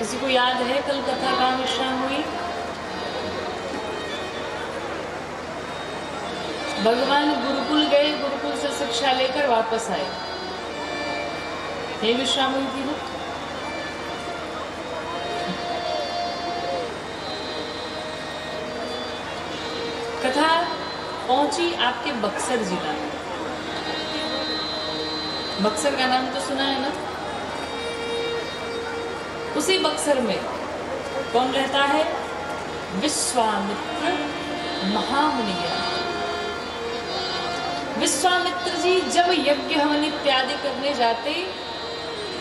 किसी को याद है कल कथा कहाँ विश्राम हुई? भगवान गुरुकुल गए, गुरुकुल से शिक्षा लेकर वापस आए, यही विश्राम हुई थी ना? कथा पहुंची आपके बक्सर जिला में। बक्सर का नाम तो सुना है ना? उसी बक्सर में कौन रहता है? विश्वामित्र महामुनि। विश्वामित्र जी जब यज्ञ हवन इत्यादि करने जाते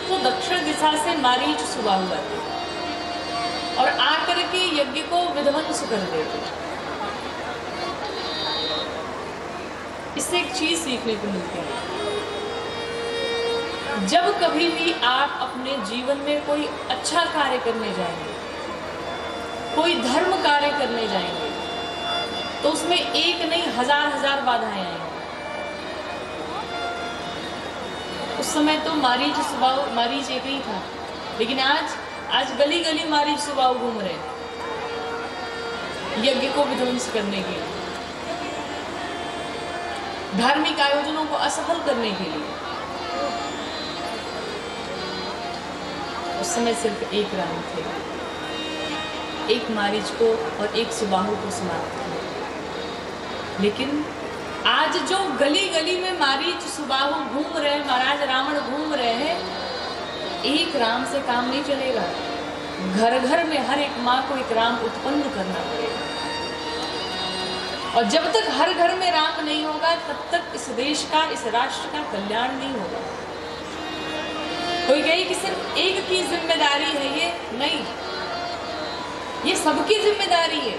तो दक्षिण दिशा से मारीच सुबह हुआ थे और आकर के यज्ञ को विध्वंस कर देते। इससे एक चीज सीखने को मिलती है, जब कभी भी आप अपने जीवन में कोई अच्छा कार्य करने जाएंगे, कोई धर्म कार्य करने जाएंगे, तो उसमें एक नहीं हजार बाधाएं आएंगी। उस समय तो मारीच सुबाहु, मारीच एक ही था, लेकिन आज गली गली मारीच सुबाहु घूम रहे यज्ञ को विध्वंस करने के लिए, धार्मिक आयोजनों को असफल करने के लिए। उस समय सिर्फ एक राम थे, एक मारीच को और एक सुबाहु को समाप्त किया। लेकिन आज जो गली गली में मारीच सुबाहु घूम रहे हैं, महाराज रावण घूम रहे हैं, एक राम से काम नहीं चलेगा। घर घर में हर एक माँ को एक राम उत्पन्न करना पड़ेगा, और जब तक हर घर में राम नहीं होगा तब तक इस देश का, इस राष्ट्र का कल्याण नहीं होगा। कोई कहे कि सिर्फ एक की जिम्मेदारी है, ये नहीं, ये सबकी जिम्मेदारी है।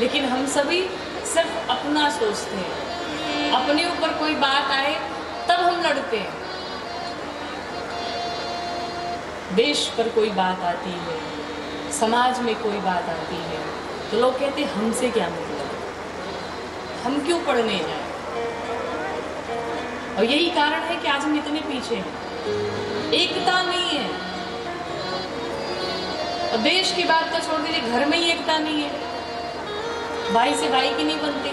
लेकिन हम सभी सिर्फ अपना सोचते हैं, अपने ऊपर कोई बात आए तब हम लड़ते हैं। देश पर कोई बात आती है, समाज में कोई बात आती है, तो लोग कहते हैं हमसे क्या मतलब, हम क्यों पढ़ने जाएं। और यही कारण है कि आज हम इतने पीछे हैं, एकता नहीं है। और देश की बात तो छोड़ दीजिए, घर में ही एकता नहीं है, भाई से भाई की नहीं बनती,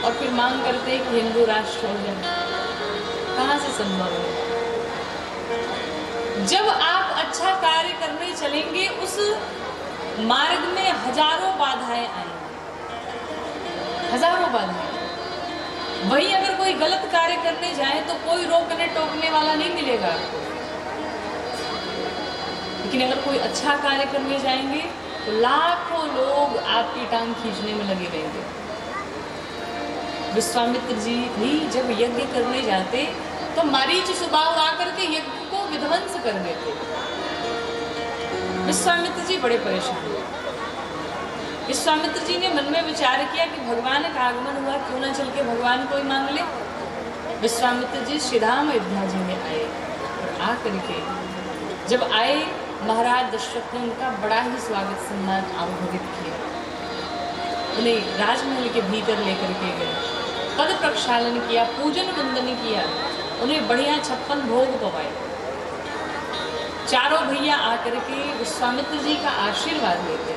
और फिर मांग करते हैं कि हिंदू राष्ट्र हो जाए। कहां से संभव है? जब आप अच्छा कार्य करने चलेंगे, उस मार्ग में हजारों बाधाएं आएंगी, हजारों बाधाएं। वही अगर कोई गलत कार्य करने जाए तो कोई रोकने टोकने वाला नहीं मिलेगा आपको, लेकिन अगर कोई अच्छा कार्य करने जाएंगे तो लाखों लोग आपकी टांग खींचने में लगे रहेंगे। विश्वामित्र जी भी जब यज्ञ करने जाते तो मारीच सुबाहु आकर के यज्ञ को विध्वंस कर देते। विश्वामित्र जी बड़े परेशान हुए। विश्वामित्र जी ने मन में विचार किया कि भगवान का आगमन हुआ, क्यों ना चल के भगवान को ही मांग ले। विश्वामित्र जी श्रीधाम अयोध्या जी में आए, और आकर के जब आए, महाराज दशरथ ने उनका बड़ा ही स्वागत सम्मान अवभवित किया। उन्हें राजमहल के भीतर लेकर के गए, पद प्रक्षालन किया, पूजन वंदन किया, उन्हें बढ़िया 56 भोग पवाए। चारों भैया आकर के विश्वामित्र जी का आशीर्वाद लेते।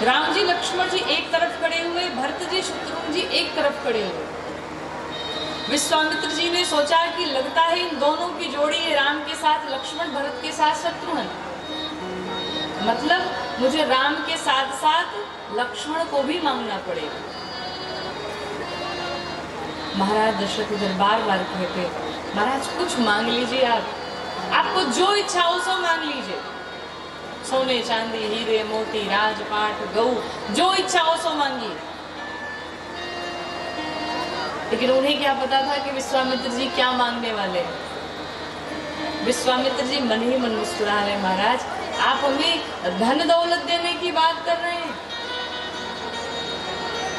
राम जी लक्ष्मण जी एक तरफ खड़े हुए, भरत जी शत्रुघ्न जी एक तरफ खड़े हुए। विश्वामित्र जी ने सोचा कि लगता है इन दोनों की जोड़ी है, राम के साथ लक्ष्मण, भरत के साथ शत्रुघ्न, मतलब मुझे राम के साथ साथ लक्ष्मण को भी मांगना पड़ेगा। महाराज दशरथ इधर बार बार कहते, महाराज कुछ मांग लीजिए, आपको जो इच्छा हो सो मांग लीजिए, सोने चांदी हीरे मोती राजपाट गऊ, जो इच्छा हो सो मांगिए। लेकिन उन्हें क्या पता था कि विश्वामित्र जी क्या मांगने वाले हैं। विश्वामित्र जी मन ही मन मुस्कुरा रहे, महाराज आप हमें धन दौलत देने की बात कर रहे हैं,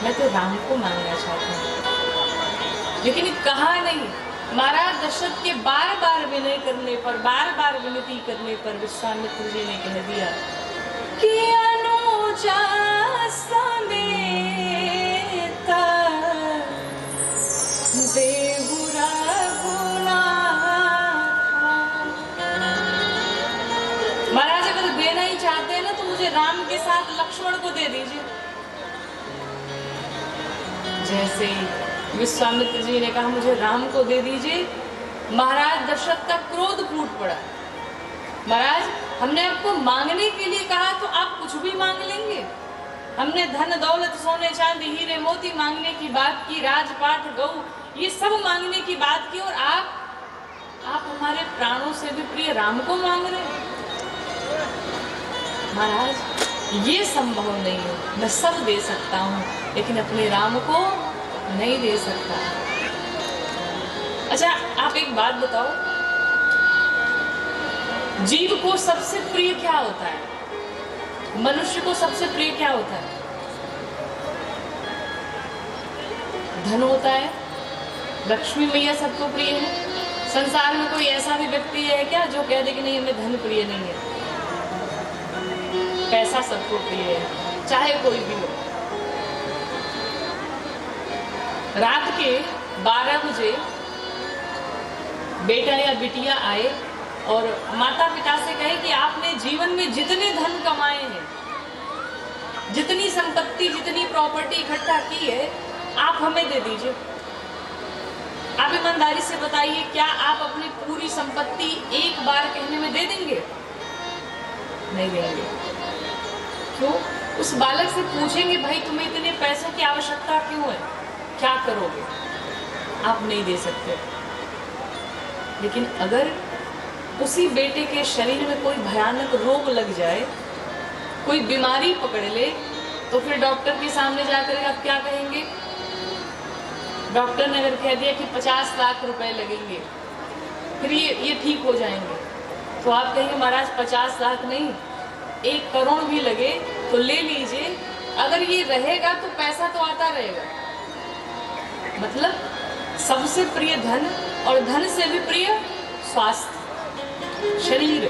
मैं तो राम को मांगना चाहता हूँ। लेकिन कहा नहीं। महाराज दशरथ के बार बार विनय करने पर, बार बार विनती करने पर विश्वामित्र जी ने कह दिया कि अनुजा समेत देहु रघुनाथ साथ लक्ष्मण को दे दीजिए। जैसे विश्वामित्र जी ने कहा मुझे राम को दे दीजिए, महाराज दशरथ का क्रोध फूट पड़ा। महाराज, हमने आपको मांगने के लिए कहा तो आप कुछ भी मांग लेंगे। हमने धन दौलत सोने चांदी हीरे मोती मांगने की बात की, राजपाट गऊ ये सब मांगने की बात की, और आप हमारे प्राणों से भी प्रिय राम को मांग रहे हैं। महाराज, ये संभव नहीं है। मैं सब दे सकता हूँ लेकिन अपने राम को नहीं दे सकता। अच्छा, आप एक बात बताओ, जीव को सबसे प्रिय क्या होता है? मनुष्य को सबसे प्रिय क्या होता है? धन होता है। लक्ष्मी मैया सबको प्रिय है। संसार में कोई ऐसा भी व्यक्ति है क्या जो कह दे कि नहीं हमें धन प्रिय नहीं है? पैसा सबको प्रिय है, चाहे कोई भी हो। रात के 12 बजे बेटा या बिटिया आए और माता पिता से कहे कि आपने जीवन में जितने धन कमाए हैं, जितनी संपत्ति, जितनी प्रॉपर्टी इकट्ठा की है, आप हमें दे दीजिए। आप ईमानदारी से बताइए, क्या आप अपनी पूरी संपत्ति एक बार कहने में दे देंगे? नहीं देंगे। क्यों? उस बालक से पूछेंगे, भाई तुम्हें इतने पैसों की आवश्यकता क्यों है, क्या करोगे? आप नहीं दे सकते। लेकिन अगर उसी बेटे के शरीर में कोई भयानक रोग लग जाए, कोई बीमारी पकड़ ले, तो फिर डॉक्टर के सामने जाकर आप क्या कहेंगे? डॉक्टर ने अगर कह दिया कि 50 लाख रुपए लगेंगे, फिर ये ठीक हो जाएंगे, तो आप कहेंगे महाराज 50 लाख नहीं, 1 करोड़ भी लगे तो ले लीजिए, अगर ये रहेगा तो पैसा तो आता रहेगा। मतलब सबसे प्रिय धन, और धन से भी प्रिय स्वास्थ्य, शरीर।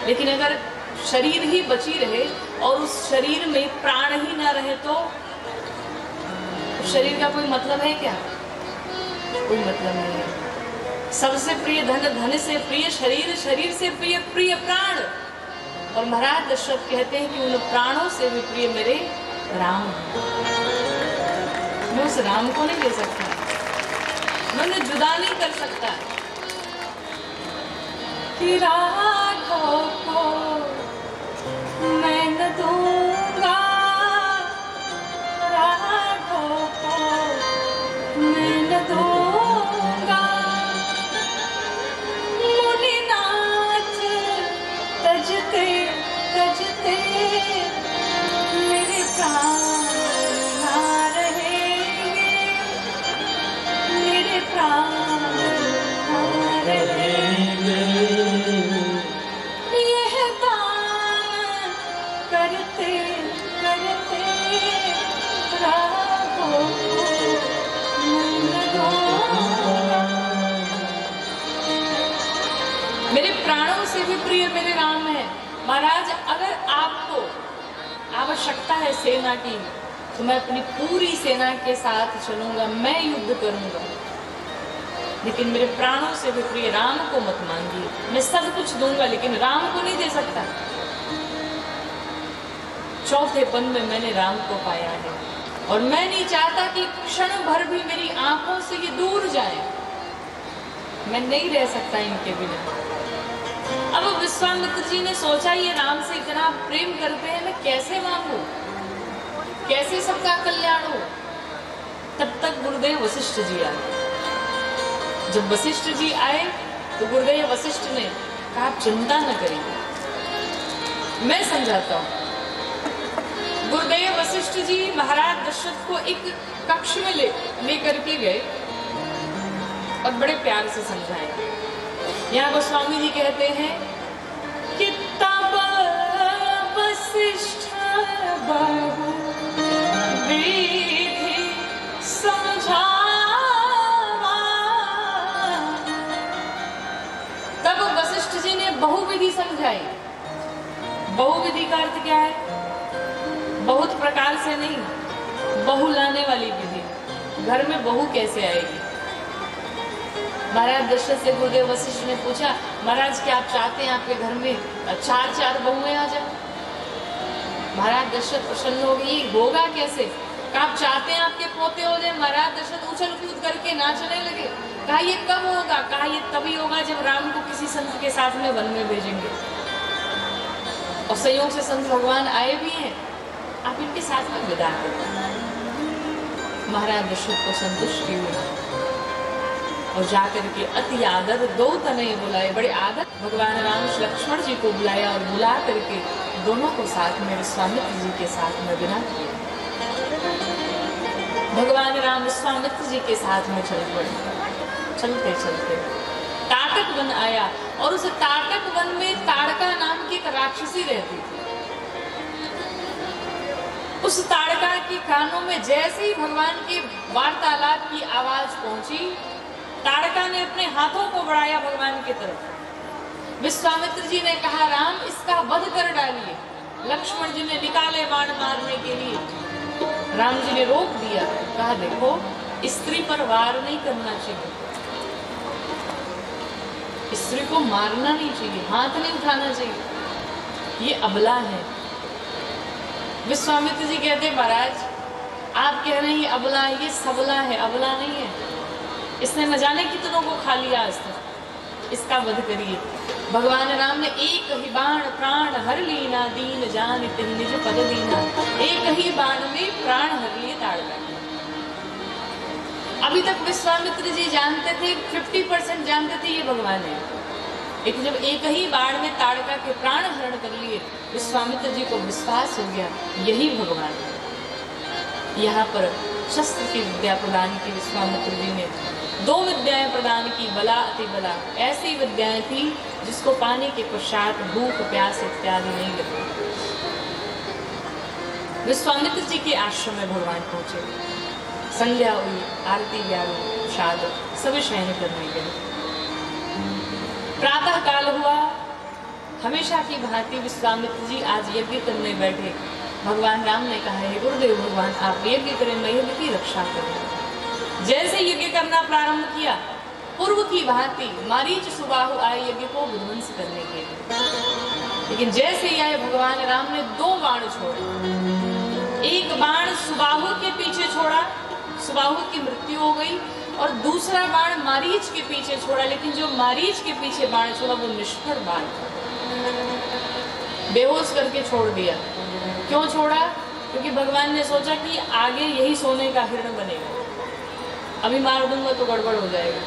लेकिन अगर शरीर ही बची रहे और उस शरीर में प्राण ही ना रहे तो शरीर का कोई मतलब है क्या? कोई मतलब नहीं है। सबसे प्रिय धन, धन से प्रिय शरीर, शरीर से प्रिय प्रिय प्राण। और महाराज दशरथ कहते हैं कि उन प्राणों से भी प्रिय मेरे राम। मैं उस राम को नहीं दे सकता, मैं उन्हें जुदा नहीं कर सकता। कि राघव को मैं न दूंगा, राघव को मैं न दूंगा, मुनिनाथ तजते तजते मेरे प्राण ना रहेंगे, मेरे प्राण ना रहेंगे। यह दान करते करते राघव को मैं न दूंगा। मेरे प्राणों से भी प्रिय मेरे राम है। महाराज, अगर आपको आवश्यकता है सेना की, तो मैं अपनी पूरी सेना के साथ चलूंगा, मैं युद्ध करूंगा, लेकिन मेरे प्राणों से भी प्रिय राम को मत मांगिए। मैं सब कुछ दूंगा लेकिन राम को नहीं दे सकता। चौथे पन में मैंने राम को पाया है और मैं नहीं चाहता कि क्षण भर भी मेरी आंखों से ये दूर जाए। मैं नहीं रह सकता इनके बिना। अब विश्वामित्र जी ने सोचा, ये राम से इतना प्रेम करते हैं, मैं कैसे मांगू, कैसे सबका कल्याण हो। तब तक गुरुदेव वशिष्ठ जी आए। जब वशिष्ठ जी आए तो गुरुदेव वशिष्ठ ने कहा, आप चिंता न करिए, मैं समझाता हूँ। गुरुदेव वशिष्ठ जी महाराज दशरथ को एक कक्ष में लेकर के गए और बड़े प्यार से समझाए। यहाँ गोस्वामी जी कहते हैं कि तब वशिष्ठ बहु विधि समझावा। तब वशिष्ठ जी ने बहुविधि समझाई। बहुविधि का अर्थ क्या है? बहुत प्रकार से नहीं, बहू लाने वाली विधि। घर में बहू कैसे आएगी? महाराज दशरथ से गुरुदेव वशिष्ठ ने पूछा, महाराज क्या आप चाहते हैं आपके घर में 4 बहुएं आ जाए? महाराज दशरथ प्रसन्न हो गए। ये होगा कैसे? आप चाहते हैं आपके पोते हो जाए? महाराज दशरथ उछल कूद करके नाचने लगे। कहा ये कब होगा? कहा ये तभी होगा जब राम को किसी संत के साथ में वन में भेजेंगे। और संयोग से संत भगवान आए भी हैं, आप इनके साथ में विदा करें। महाराज दशरथ को संतुष्टि हुई और जाकर के अति आदर दो तनय बुलाए, बड़े आदर भगवान राम लक्ष्मण जी को बुलाया और बुला करके दोनों को साथ में विश्वामित्र जी के साथ में विदा किया। भगवान राम विश्वामित्र जी के साथ में चल पड़े। चलते चलते ताटक वन आया और उस ताटक वन में ताड़का नाम की एक राक्षसी रहती थी। उस ताड़का के कानों में जैसे ही भगवान के वार्तालाप की आवाज पहुंची, ताड़का ने अपने हाथों को बढ़ाया भगवान की तरफ। विश्वामित्र जी ने कहा राम इसका वध कर डालिए। लक्ष्मण जी ने निकाले बाण मारने के लिए, राम जी ने रोक दिया। कहा देखो स्त्री पर वार नहीं करना चाहिए, स्त्री को मारना नहीं चाहिए, हाथ नहीं उठाना चाहिए, ये अबला है। विश्वामित्र जी कहते महाराज आप कह रहे हैं ये अबला है, ये सबला है, अबला नहीं है। इसने न जाने कितनों को खा लिया आज तक, इसका वध करिए। भगवान राम ने एक ही बाण प्राण हर लीना, दीन जान तिन निज पद दीना। एक ही बाण में प्राण हर लिए ताड़का। अभी तक विश्वामित्र जी जानते थे, 50% जानते थे ये भगवान है, लेकिन जब एक ही बाण में ताड़का के प्राण हरण कर लिए, विश्वामित्र जी को विश्वास हो गया यही भगवान है। यहाँ पर शस्त्र की विद्या प्रदान की विश्वामित्र जी ने, 2 विद्याएं प्रदान की, बला अति बला। ऐसी विद्याएं थी जिसको पाने के पश्चात भूख प्यास इत्यादि नहीं लगती। विश्वामित्र जी के आश्रम में भगवान पहुंचे। संध्या हुई, आरती व्यारू प्रसाद सब शयन करने गए। प्रातः काल हुआ, हमेशा की भांति विश्वामित्र जी आज यज्ञ करने बैठे। भगवान राम ने कहा हे गुरुदेव भगवान आप यज्ञ करें, मैं यज्ञ की रक्षा करूं। जैसे यज्ञ करना प्रारंभ किया, पूर्व की भांति मारीच सुबाहु आए यज्ञ को विध्वंस करने के लिए। लेकिन जैसे ही आए भगवान राम ने 2 बाण छोड़े। एक बाण सुबाहु के पीछे छोड़ा, सुबाहु की मृत्यु हो गई, और दूसरा बाण मारीच के पीछे छोड़ा। लेकिन जो मारीच के पीछे बाण छोड़ा वो निष्फल बाण था, बेहोश करके छोड़ दिया। क्यों छोड़ा? क्योंकि भगवान ने सोचा कि आगे यही सोने का हिरण बनेगा, अभी मार दूंगा तो गड़बड़ हो जाएगा,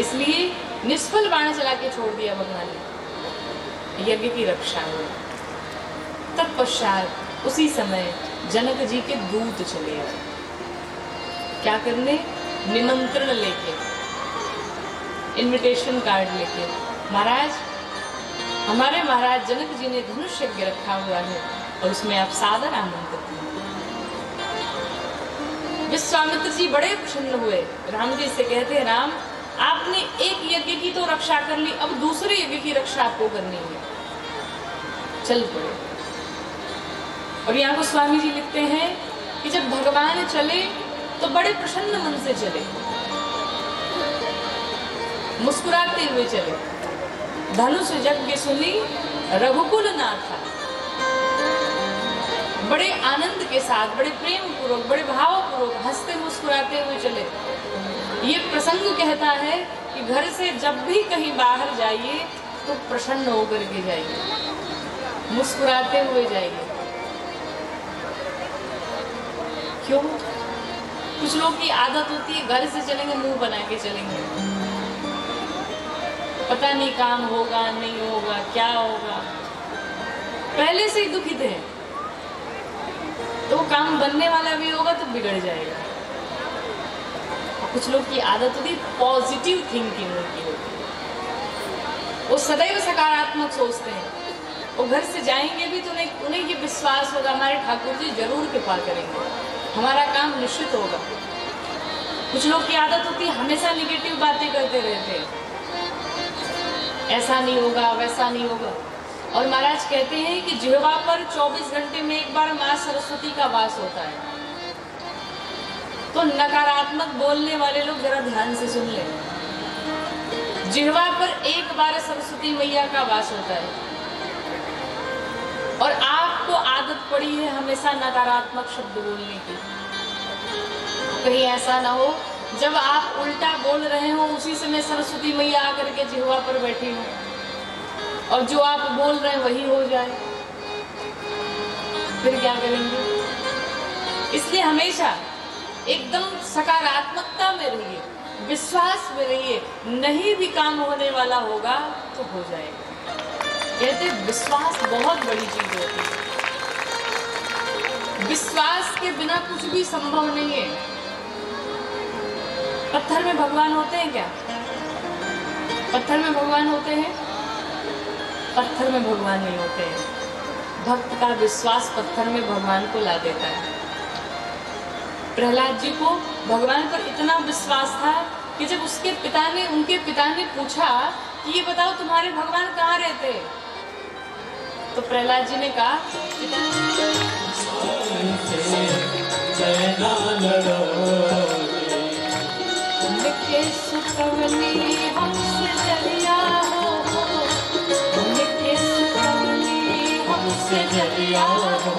इसलिए निष्फल बाण चला के छोड़ दिया भगवान ने। यज्ञ की रक्षा हुई। तत्पश्चात उसी समय जनक जी के दूत चले आए। क्या करने? निमंत्रण लेके, इनविटेशन कार्ड लेके। महाराज हमारे महाराज जनक जी ने धनुष यज्ञ रखा हुआ है और उसमें आप सादर आमंत्रित हैं। विश्वामित्र जी बड़े प्रसन्न हुए, राम जी से कहते हैं राम आपने एक यज्ञ की तो रक्षा कर ली, अब दूसरे यज्ञ की रक्षा आपको करनी है। चल पड़े। और यहाँ को स्वामी जी लिखते हैं कि जब भगवान चले तो बड़े प्रसन्न मन से चले, मुस्कुराते हुए चले। धनुष यज्ञ सुनी रघुकुल नाथा, बड़े आनंद के साथ, बड़े प्रेम पूर्वक, बड़े भाव पूर्वक हंसते मुस्कुराते हुए चले। ये प्रसंग कहता है कि घर से जब भी कहीं बाहर जाइए तो प्रसन्न होकर के जाइए, मुस्कुराते हुए जाइए। क्यों? कुछ लोग की आदत होती है घर से चलेंगे मुंह बना के चलेंगे, पता नहीं काम होगा नहीं होगा क्या होगा, पहले से ही दुखित है तो वो काम बनने वाला भी होगा तो बिगड़ जाएगा। कुछ लोग की आदत होती है पॉजिटिव थिंकिंग उनकी होती है, वो सदैव सकारात्मक सोचते हैं। वो घर से जाएंगे भी तो उन्हें ये विश्वास होगा हमारे ठाकुर जी जरूर कृपा करेंगे, हमारा काम निश्चित होगा। कुछ लोग की आदत होती है हमेशा निगेटिव बातें करते रहते हैं, ऐसा नहीं होगा वैसा नहीं होगा। और महाराज कहते हैं कि जिह्वा पर 24 घंटे में एक बार माँ सरस्वती का वास होता है, तो नकारात्मक बोलने वाले लोग जरा ध्यान से सुन लें। जिह्वा पर एक बार सरस्वती मैया का वास होता है और आप आपको आदत पड़ी है हमेशा नकारात्मक शब्द बोलने की, कहीं ऐसा ना हो जब आप उल्टा बोल रहे हो उसी समय सरस्वती मैया आकर के जिह्वा पर बैठी हो और जो आप बोल रहे हैं वही हो जाए, फिर क्या करेंगे? इसलिए हमेशा एकदम सकारात्मकता में रहिए, विश्वास में रहिए, नहीं भी काम होने वाला होगा तो हो जाएगा। कहते विश्वास बहुत बड़ी चीज होती है, विश्वास के बिना कुछ भी संभव नहीं है। पत्थर में भगवान होते हैं क्या? पत्थर में भगवान होते हैं? पत्थर में भगवान नहीं होते हैं। भक्त का विश्वास पत्थर में भगवान को ला देता है। प्रहलाद जी को भगवान पर इतना विश्वास था कि जब उनके पिता ने पूछा कि ये बताओ तुम्हारे भगवान कहाँ रहते, तो प्रहलाद जी ने कहा हमसे जरिया हो, हमसे जरिया हो,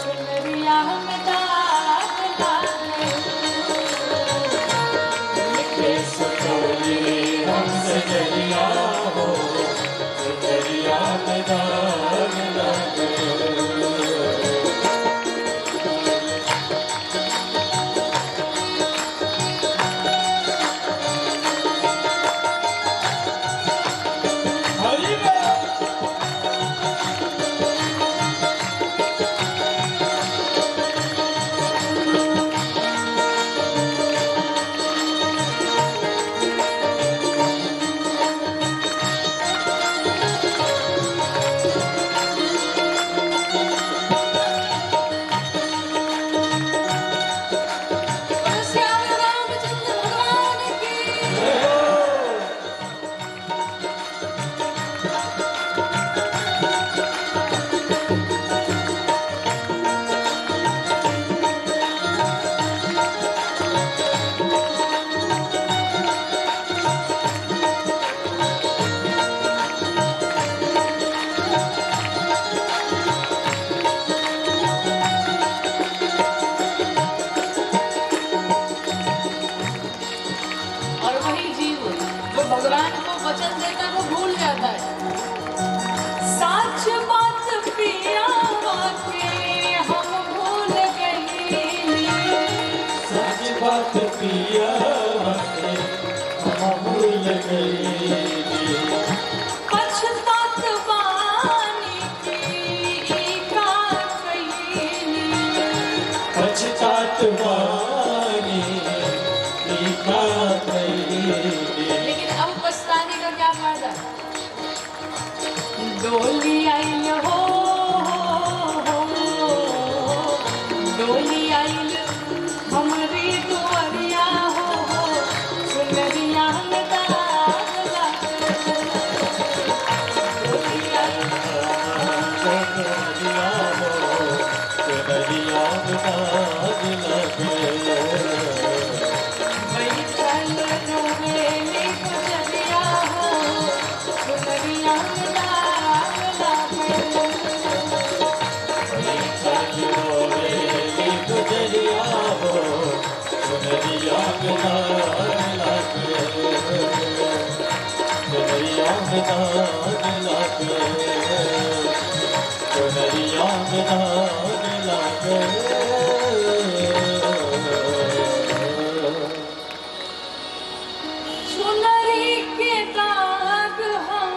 चुनरिया में दाग लागे, हमसे जरिया हो, चुनरिया में दाग लागे। भगवान को वचन देता वो भूल जाता है। सच बात पिया के हम भूल गए, सच बात पिया के हम भूल गए, पछतात बानी की का कहीं, पछतात बानी की का कहीं। क्या फायदा? डोली आई हो, डोली आई हमारी दुआरिया हो, चुनरिया में दाग लागे, डोली आई चुनरिया हो, चुनरिया में दाग लागे, बैठल रोवेली गुजरिया हो, चुनरिया में दाग लागे, बैठल रोवेली गुजरिया हो, चुनरिया में दाग लागे, चुनरिया में दाग लागे, चुनरिया में दाग लागे। चुनरी के दाग हम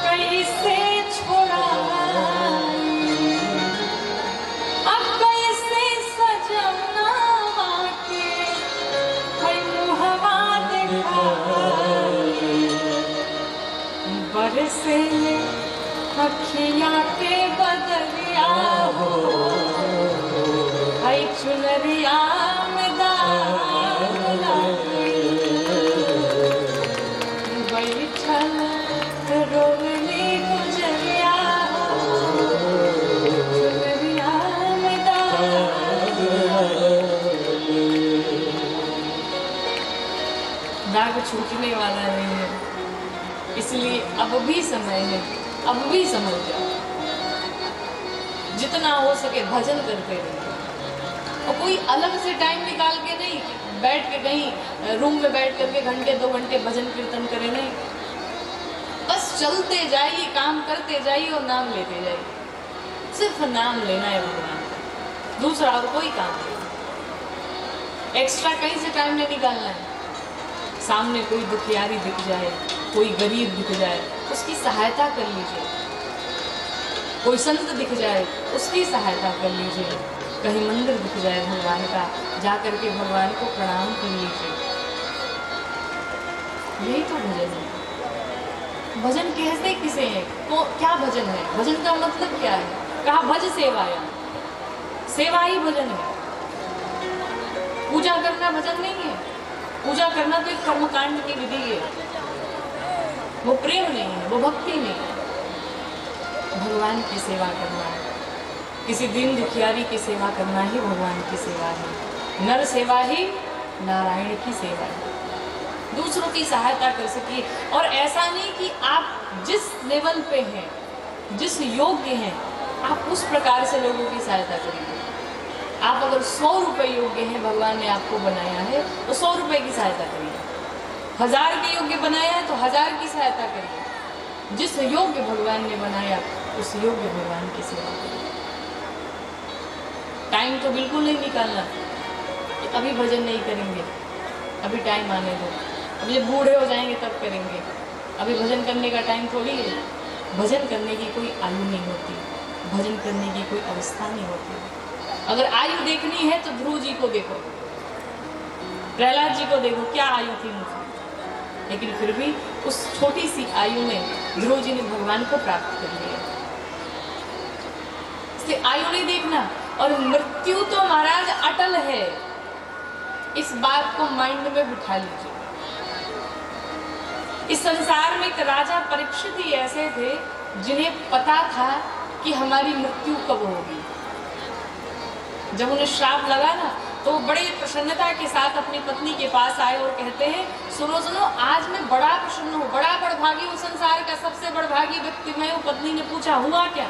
कैसे छोड़ाई, अब कैसे सजना के है मुहवा दिखाई, बरसे अखिया के बदलिया हो, है चुनरिया में दाग लागे, बैठल रोवली गुजरिया हो, चुनरिया में दाग लागे। दाग छूटने वाला नहीं है, इसलिए अब भी समय है, अब भी समझ जाओ। जितना हो सके भजन करते रहिए। और कोई अलग से टाइम निकाल के नहीं, बैठ के कहीं रूम में बैठ करके घंटे 2 घंटे भजन कीर्तन करें, नहीं। बस चलते जाइए, काम करते जाइए और नाम लेते जाइए। सिर्फ नाम लेना है भगवान का, दूसरा और कोई काम नहीं। एक्स्ट्रा कहीं से टाइम नहीं निकालना है। सामने कोई दुखियारी दिख जाए, कोई गरीब दिख जाए, उसकी सहायता कर लीजिए। कोई संत दिख जाए, उसकी सहायता कर लीजिए। कहीं मंदिर दिख जाए भगवान का, जा करके भगवान को प्रणाम कर लीजिए। यही तो भजन है। भजन कहते किसे है? तो क्या भजन है? भजन का मतलब क्या है? कहा भज सेवाया, सेवा ही भजन है। पूजा करना भजन नहीं है। पूजा करना तो एक कर्मकांड की विधि है, वो प्रेम नहीं है, वो भक्ति नहीं है। भगवान की सेवा करना है, किसी दीन दुखियारी की सेवा करना ही भगवान की सेवा है। नर सेवा ही नारायण की सेवा है। दूसरों की सहायता कर सकिए, और ऐसा नहीं कि आप जिस लेवल पे हैं, जिस योग्य हैं, आप उस प्रकार से लोगों की सहायता करिए। आप अगर 100 रुपये योग्य हैं, भगवान ने आपको बनाया है, तो 100 रुपये की सहायता करिए। 1000 के योग्य बनाया है तो 1000 की सहायता करिए। जिस योग्य भगवान ने बनाया, उस योग्य भगवान की सेवा करिए। टाइम तो बिल्कुल नहीं निकालना कि अभी भजन नहीं करेंगे, अभी टाइम आने दो, अब जब बूढ़े हो जाएंगे तब करेंगे। अभी भजन करने का टाइम थोड़ी है। भजन करने की कोई आयु नहीं होती, भजन करने की कोई अवस्था नहीं होती। अगर आयु देखनी है तो ध्रुव जी को देखो, प्रहलाद जी को देखो, क्या आयु थी उनकी, लेकिन फिर भी उस छोटी सी आयु में ध्रुव जी ने भगवान को प्राप्त कर लिया। इसलिए आयु नहीं देखना। और मृत्यु तो महाराज अटल है, इस बात को माइंड में बिठा लीजिए। इस संसार में एक राजा परीक्षित ही ऐसे थे जिन्हें पता था कि हमारी मृत्यु कब होगी। जब उन्हें श्राप लगा ना, तो बड़े प्रसन्नता के साथ अपनी पत्नी के पास आए और कहते हैं, सुनो सुनो, आज मैं बड़ा प्रसन्न हूँ, बड़ा बड़भागी हूँ, संसार का सबसे बड़भागी व्यक्ति मैं हूँ। पत्नी ने पूछा, हुआ क्या?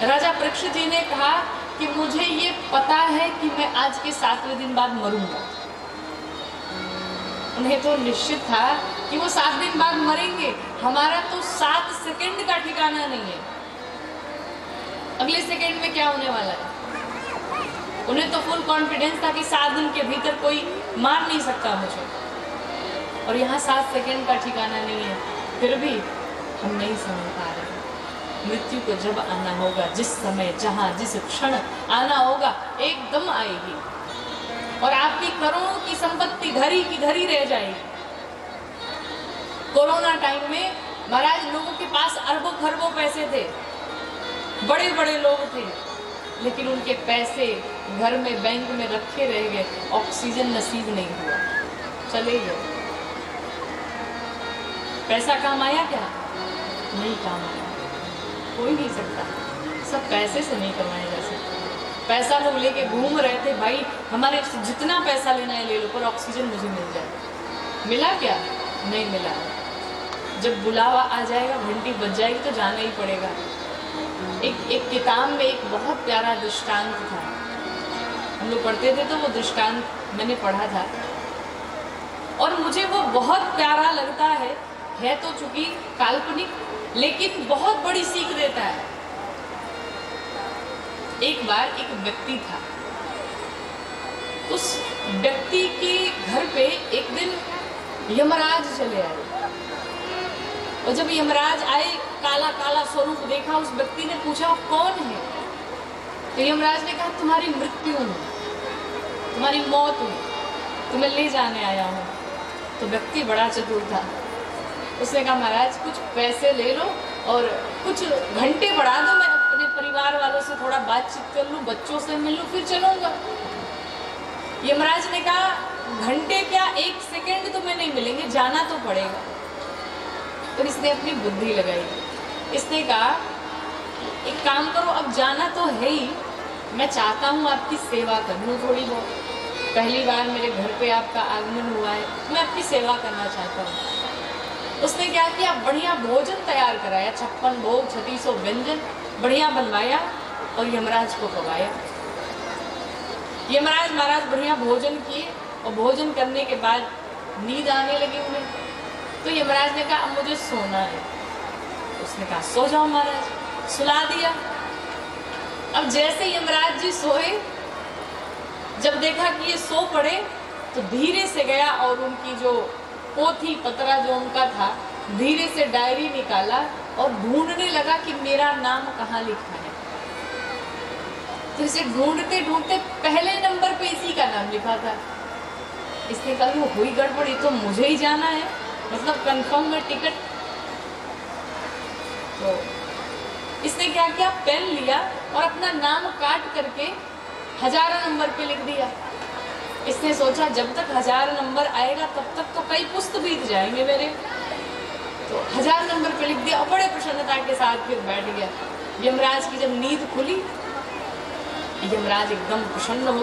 राजा परीक्षित जी ने कहा कि मुझे ये पता है कि मैं आज के 7वें दिन बाद मरूंगा। उन्हें तो निश्चित था कि वो 7 दिन बाद मरेंगे। हमारा तो 7 सेकंड का ठिकाना नहीं है, अगले सेकंड में क्या होने वाला है। उन्हें तो फुल कॉन्फिडेंस था कि 7 दिन के भीतर कोई मार नहीं सकता मुझे, और यहाँ 7 सेकंड का ठिकाना नहीं है। फिर भी हम नहीं समझ पा रहे। मृत्यु को जब आना होगा, जिस समय, जहाँ, जिस क्षण आना होगा, एकदम आएगी और आपकी करोड़ों की संपत्ति धरी की धरी रह जाएगी। कोरोना टाइम में महाराज लोगों के पास अरबों खरबों पैसे थे, बड़े बड़े लोग थे, लेकिन उनके पैसे घर में बैंक में रखे रह गए, ऑक्सीजन नसीब नहीं हुआ, चले गए। पैसा काम आया क्या? नहीं काम आया, कोई नहीं सकता, सब पैसे से नहीं कमाया जा सकता। पैसा लोग लेके घूम रहे थे, भाई हमारे जितना पैसा लेना है ले लो, पर ऑक्सीजन मुझे मिल जाए। मिला क्या? नहीं मिला। जब बुलावा आ जाएगा, घंटी बज जाएगी तो जाना ही पड़ेगा। एक किताब में एक बहुत प्यारा दृष्टांत था, हम लोग पढ़ते थे तो वो दृष्टांत मैंने पढ़ा था और मुझे वो बहुत प्यारा लगता है तो चूंकि काल्पनिक, लेकिन बहुत बड़ी सीख देता है। एक बार एक व्यक्ति था, उस व्यक्ति के घर पे एक दिन यमराज चले आए, और जब यमराज आए, काला काला स्वरूप देखा, उस व्यक्ति ने पूछा कौन है? तो यमराज ने कहा तुम्हारी मृत्यु है, तुम्हारी मौत है, तुम्हें ले जाने आया हूँ। तो व्यक्ति बड़ा चतुर था, उसने कहा महाराज कुछ पैसे ले लो और कुछ घंटे बढ़ा दो, मैं अपने परिवार वालों से थोड़ा बातचीत कर लूँ, बच्चों से मिल लूँ, फिर चलूँगा। यमराज ने कहा घंटे क्या, 1 सेकेंड तुम्हें नहीं मिलेंगे, जाना तो पड़ेगा। तो इसने अपनी बुद्धि लगाई, इसने कहा एक काम करो, अब जाना तो है ही, मैं चाहता हूँ आपकी सेवा कर लूँ थोड़ी बहुत, पहली बार मेरे घर पे आपका आगमन हुआ है, मैं आपकी सेवा करना चाहता हूँ। उसने क्या किया, बढ़िया भोजन तैयार कराया, 56 भोग 3600 व्यंजन, बढ़िया बनवाया और यमराज को पवाया। यमराज महाराज बढ़िया भोजन किए और भोजन करने के बाद नींद आने लगी उन्हें। तो यमराज ने कहा अब मुझे सोना है। उसने कहा सो जाओ महाराज, सुला दिया। अब जैसे यमराज जी सोए, जब देखा कि ये सो पड़े तो धीरे से गया और उनकी जो पोथी पतरा जो उनका था, धीरे से डायरी निकाला और ढूंढने लगा कि मेरा नाम कहाँ लिखा है। तो इसे ढूंढते ढूंढते पहले नंबर पे इसी का नाम लिखा था। इसने कहा वो हुई गड़बड़ी, तो मुझे ही जाना है, मतलब कंफर्म में टिकट। तो इसने क्या किया, पेन लिया और अपना नाम काट करके 1000 नंबर पे लिख दिया। इसने सोचा जब तक 1000 नंबर आएगा तब तक तो कई पुस्त बीत जाएंगे मेरे। तो 1000 नंबर पे लिख दिया और बड़े प्रसन्नता के साथ फिर बैठ गया। यमराज की जब नींद खुली, यमराज एकदम प्रसन्न हो